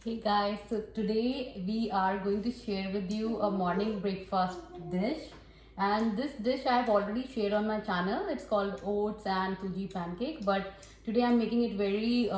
Hey guys, so today we are going to share with you a morning breakfast dish, and this dish I have already shared on my channel. It's called oats and suji pancake, but today I'm making it very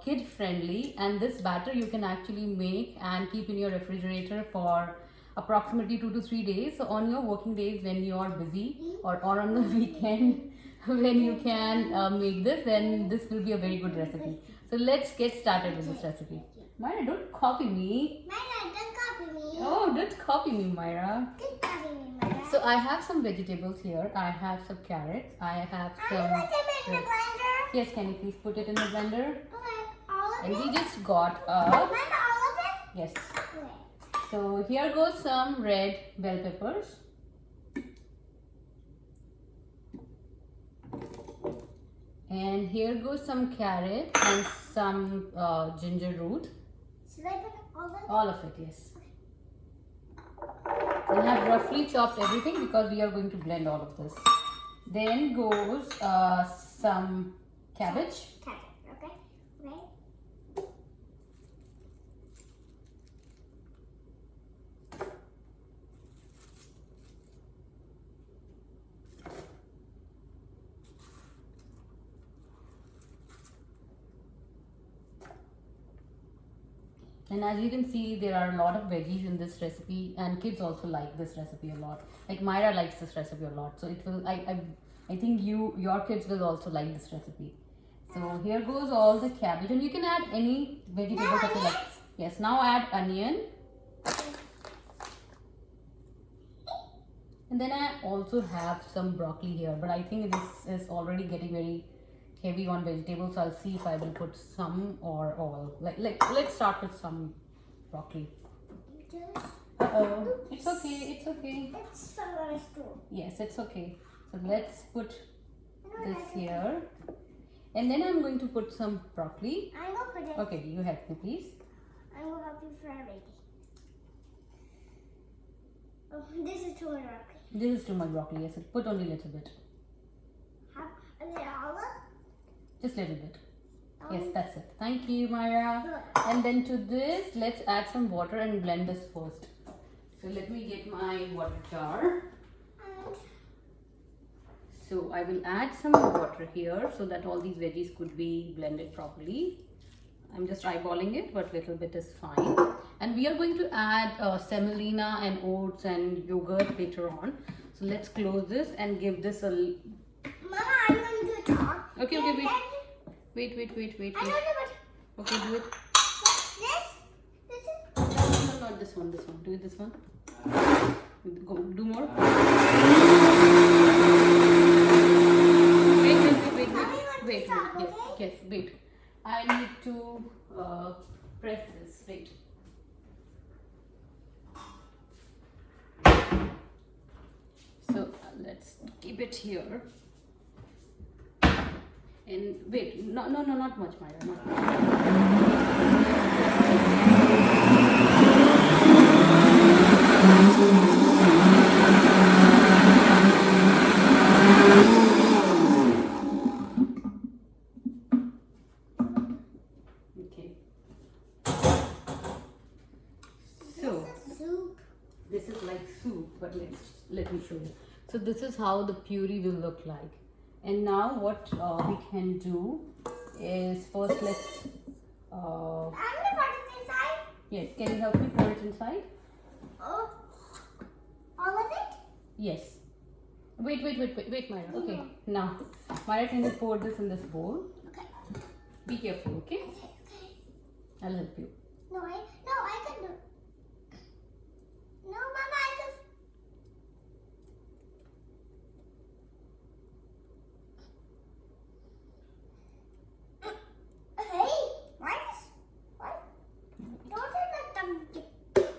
kid friendly, and this batter you can actually make and keep in your refrigerator for approximately 2 to 3 days. So on your working days when you are busy, or on the weekend when you can make this, then this will be a very good recipe. So let's get started with this recipe. Myra, don't copy me. Myra, don't copy me. Oh, don't copy me, Myra. Don't copy me, Myra. So I have some vegetables here. I have some carrots. I have I some. put them in the blender. Yes, can you please put it in the blender? Okay, all of And it. we just got a. Remember all of it? Yes. Okay. So here goes some red bell peppers. And here goes some carrot and some ginger root. Should I put all of it? All of it, yes. And I have roughly chopped everything because we are going to blend all of this. Then goes some cabbage. Cabbage, okay? Okay. And as you can see, there are a lot of veggies in this recipe, and kids also like this recipe a lot. Like Myra likes this recipe a lot, so it will. I think your kids will also like this recipe. So here goes all the cabbage, and you can add any vegetable that you like. Yes. Now add onion, and then I also have some broccoli here, but I think this is already getting very heavy on vegetables. So I'll see if I will put some or all. Let's start with some broccoli. Just, Uh-oh. It's okay, it's okay. it's somebody's too. Yes, it's okay. So let's put this here. And then I'm going to put some broccoli. I'm gonna put it. Okay, you help me please. I'm gonna help you for everything. Oh, this is too much broccoli. This is too much broccoli. Yes, put only a little bit. How, is it all of? Just a little bit. Yes, Um, that's it. Thank you, Myra. Good. And then to this, let's add some water and blend this first. So let me get my water jar. And So I will add some water here so that all these veggies could be blended properly. I'm just eyeballing it, but little bit is fine. And we are going to add semolina and oats and yogurt later on. So let's close this and give this a. Mama, I'm gonna do it all. Okay, And wait. then- Wait. I know what. Okay, do it. This is. No, not this one. This one. Do it this one. Go. Do more. Wait. Yes. Wait. I need to press this. Wait. So let's keep it here. And wait, no, not much, Myra. Not much. Okay. So Soup. this is like soup, but let me show you. So this is how the puree will look like. And now what we can do is first let's. I'm gonna put it inside. Yes, can you help me pour it inside? Oh, all of it? Yes. Wait, Myra. Okay. Now, Myra, can you pour this in this bowl? Okay. Be careful, okay? Okay. I'll help you. No, I can do it. No, Mama, I can. Hey, why is what? Don't you let them get.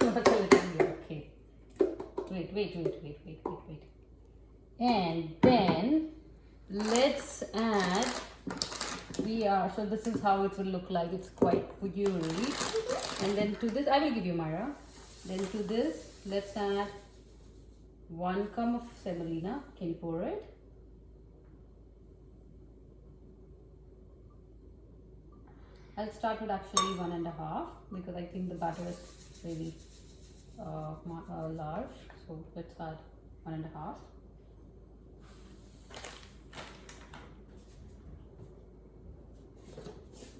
No, that's a little here. Okay. Wait. And then let's add. So this is how it will look like. It's quite puree. And then to this, I will give you Myra. Then to this, let's add 1 cup of semolina. Can you pour it? I'll start with actually 1.5 because I think the batter is really large. So let's add 1.5.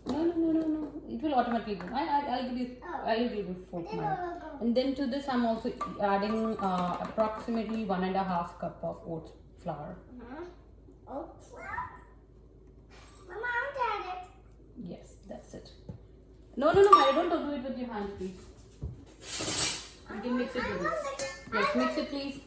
No. It will automatically go. I'll give you. I'll give you 4 more. And then to this, I'm also adding approximately 1.5 cup of oats flour. Oats flour? Mama, I want to add it. Yes, that's it. No, Maya, don't do it with your hands, please. You can mix it with this. Yes, mix it, please.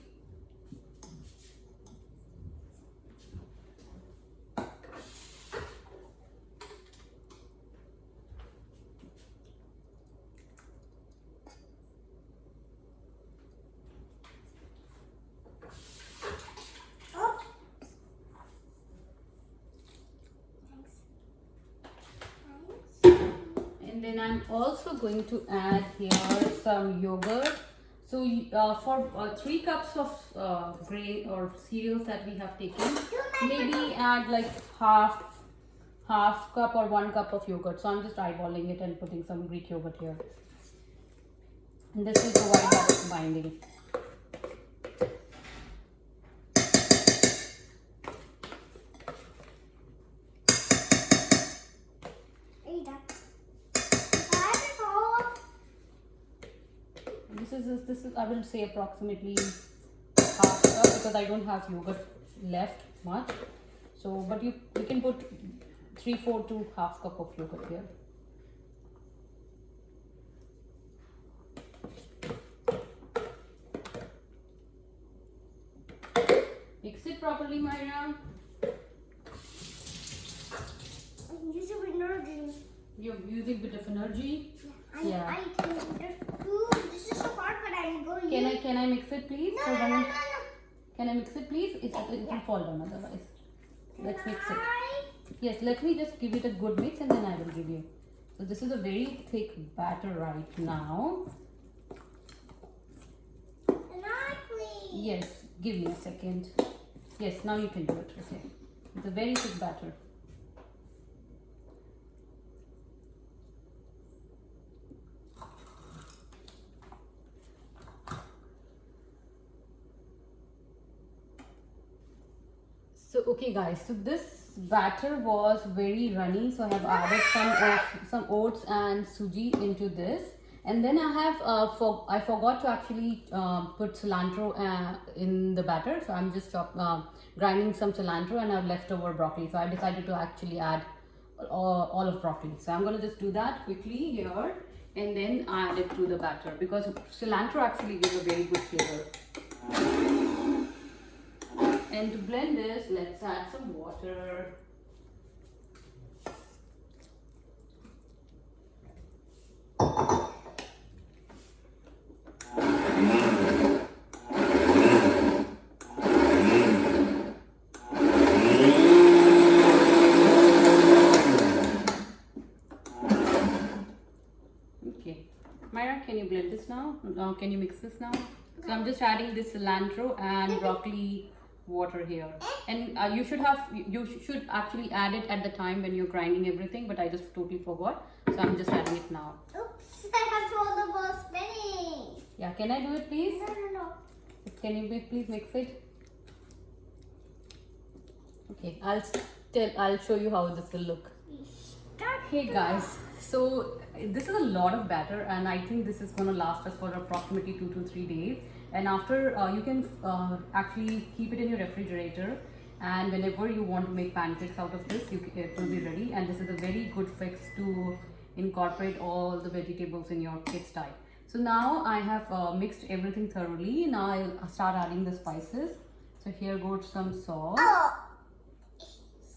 And then I'm also going to add here some yogurt. So for 3 cups of grain or cereals that we have taken, maybe add like half cup or 1 cup of yogurt. So I'm just eyeballing it and putting some Greek yogurt here. And this will provide that binding. This is I will say approximately half cup because I don't have yogurt left much. So but you can put 3/4 to half cup of yogurt here. Mix it properly, Myra. I'm using energy. You're using a bit of energy. Yeah. This is so hard, but I'm going. Can I mix it, please? No. Can I mix it, please? It will fall down otherwise. Let's mix it. Yes, let me just give it a good mix and then I will give you. So this is a very thick batter right now. Yes, give me a second. Yes, now you can do it. Okay. It's a very thick batter. So okay guys, so this batter was very runny, so I have added some oats and suji into this, and then I have I forgot to actually put cilantro in the batter, so I'm just grinding some cilantro and I have leftover broccoli, so I decided to actually add all of broccoli. So I'm going to just do that quickly here and then add it to the batter because cilantro actually gives a very good flavor. And to blend this, let's add some water. Okay. Myra, can you blend this now? Can you mix this now? So I'm just adding this cilantro and broccoli water here, and you should actually add it at the time when you're grinding everything, but I just totally forgot, so I'm just adding it now. Oops, I have to hold the ball spinning. Yeah, can I do it, please? No. Can you please mix it? Okay, I'll show you how this will look. Hey guys, so this is a lot of batter and I think this is going to last us for approximately 2 to 3 days. And after you can actually keep it in your refrigerator, and whenever you want to make pancakes out of this, it will be ready. And this is a very good fix to incorporate all the vegetables in your kids' diet. So now I have mixed everything thoroughly. Now I'll start adding the spices. So here goes some salt,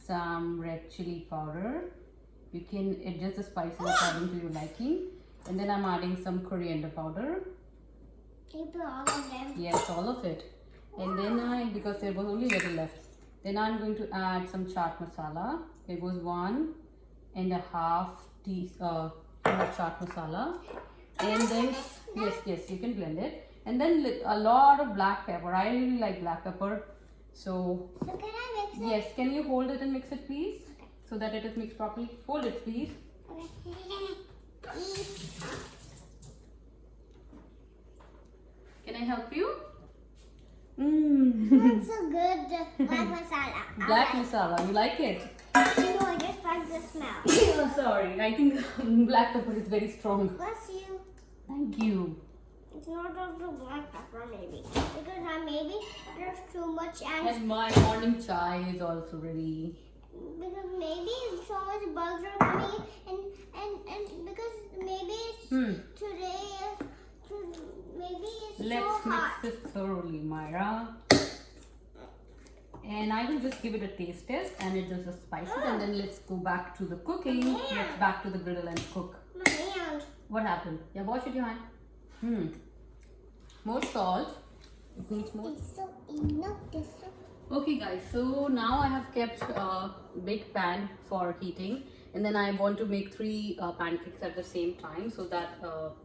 some red chili powder. You can adjust the spices according to your liking. And then I'm adding some coriander powder. Can you put all of them? Yes, all of it. And then because there was only little left, then I'm going to add some chaat masala. There goes 1.5 teaspoon of chaat masala. And then, yes, you can blend it. And then a lot of black pepper. I really like black pepper. So can I mix it? Yes, can you hold it and mix it, please? So that it is mixed properly. Hold it, please. Can I help you? That's so good. Black masala. Black masala. You like it? No, I just like the smell. Oh, sorry. I think black pepper is very strong. Bless you. Thank you. It's not of the black pepper, maybe. Because maybe there's too much And my morning chai is also ready. because maybe so much bugs are coming and because maybe it's today maybe it's Let's so mix hot. this thoroughly, Myra. And I will just give it a taste test and it just spice it and then let's go back to the cooking. Let's back to the griddle and cook. My hand. What happened? Yeah, wash it your hand. More salt. It needs more. It's so enough. This so Okay guys, so now I have kept a big pan for heating and then I want to make 3 pancakes at the same time so that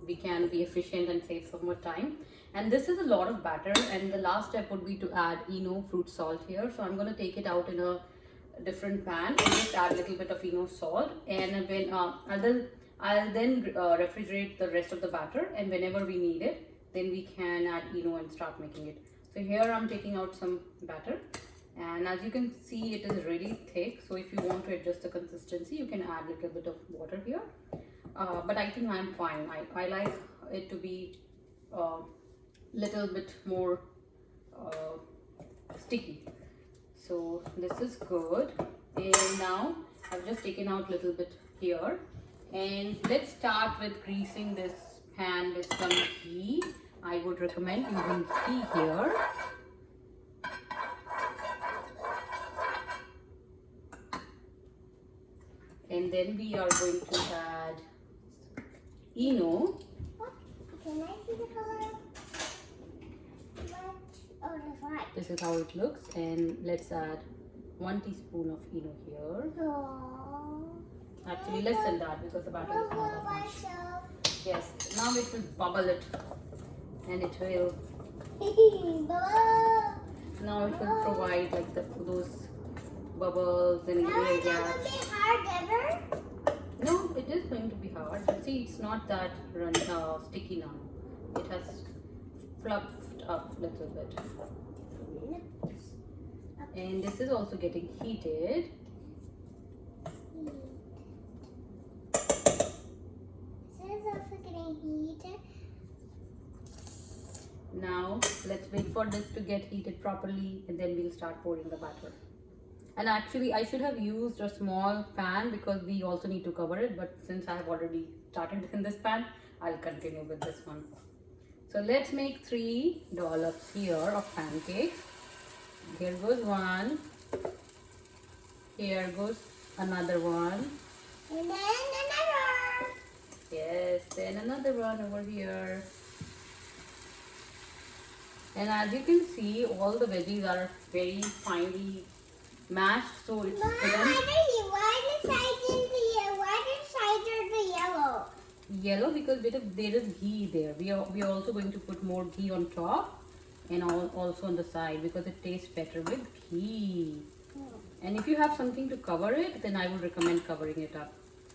we can be efficient and save so much time. And this is a lot of batter and the last step would be to add Eno fruit salt here. So I'm going to take it out in a different pan and just add a little bit of Eno salt and when I'll then refrigerate the rest of the batter and whenever we need it then we can add Eno and start making it. So here I'm taking out some batter and as you can see it is really thick, so if you want to adjust the consistency you can add a little bit of water here, but I think I'm fine. I like it to be little bit more sticky, so this is good. And now I've just taken out a little bit here and let's start with greasing this pan with some ghee. I would recommend using ghee here. And then we are going to add Eno. what? Can I see the color? What? Oh, that's right. This is how it looks. And let's add 1 teaspoon of Eno here. Oh. Actually less than that because the batter is not that much. myself. Yes, now it will bubble it. And it will, now it will provide like those bubbles and Now air it's gonna gaps. be hard ever. No, it is going to be hard. But see, it's not that sticky now. It has fluffed up a little bit. And this is also getting heated. This is also getting heated. Now let's wait for this to get heated properly and then we'll start pouring the batter. And actually I should have used a small pan because we also need to cover it, but since I have already started in this pan, I'll continue with this one. So let's make 3 dollops here of pancakes. Here goes one. Here goes another one. And then another. Yes, then another one over here. And as you can see, all the veggies are very finely mashed, so it's Mom, hidden. why the sides is the yellow? Why the sides are the yellow? Yellow because there is ghee there. We are also going to put more ghee on top and also on the side because it tastes better with ghee. And if you have something to cover it, then I would recommend covering it up.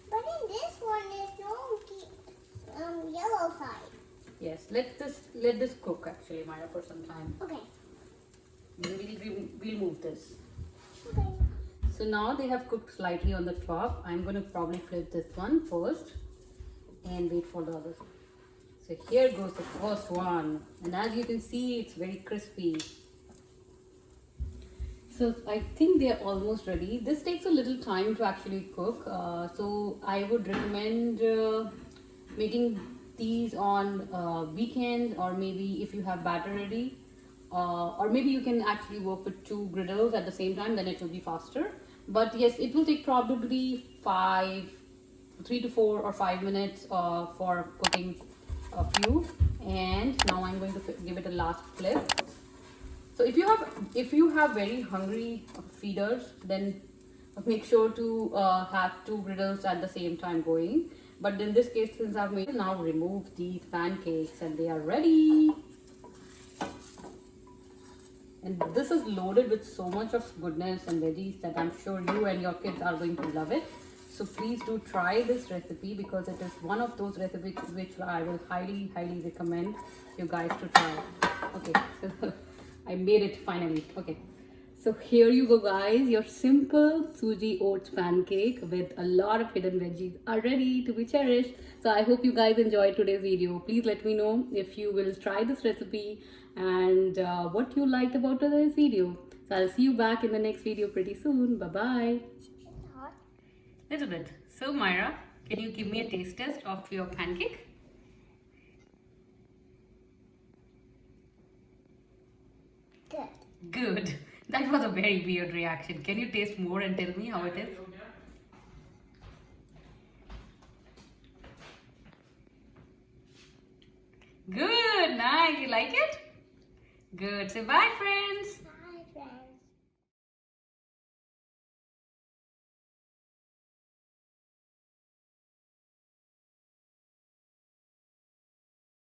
But in this one, there's no yellow side. Yes, let this cook actually, Maya, for some time. Okay. We'll move this. Okay. So now they have cooked slightly on the top. I'm going to probably flip this one first and wait for the others. So here goes the first one, and as you can see, it's very crispy. So I think they are almost ready. This takes a little time to actually cook, so I would recommend making these on weekends, or maybe if you have batter ready, or maybe you can actually work with 2 griddles at the same time, then it will be faster. But yes, it will take probably 3 to 4 or 5 minutes for cooking a few. And now I'm going to give it a last flip. So if you have very hungry feeders, then make sure to have 2 griddles at the same time going. But in this case, since I've made, now remove these pancakes and they are ready. And this is loaded with so much of goodness and veggies that I'm sure you and your kids are going to love it. So please do try this recipe because it is one of those recipes which I will highly, highly recommend you guys to try. Okay, so I made it finally. Okay. So here you go guys, your simple suji oats pancake with a lot of hidden veggies are ready to be cherished. So I hope you guys enjoyed today's video. Please let me know if you will try this recipe and what you liked about today's video. So I'll see you back in the next video pretty soon. Bye bye. Little bit. So Myra, can you give me a taste test of your pancake? Good. Good. That was a very weird reaction. Can you taste more and tell me how it is? Good. Nice. You like it? Good. Say bye, friends.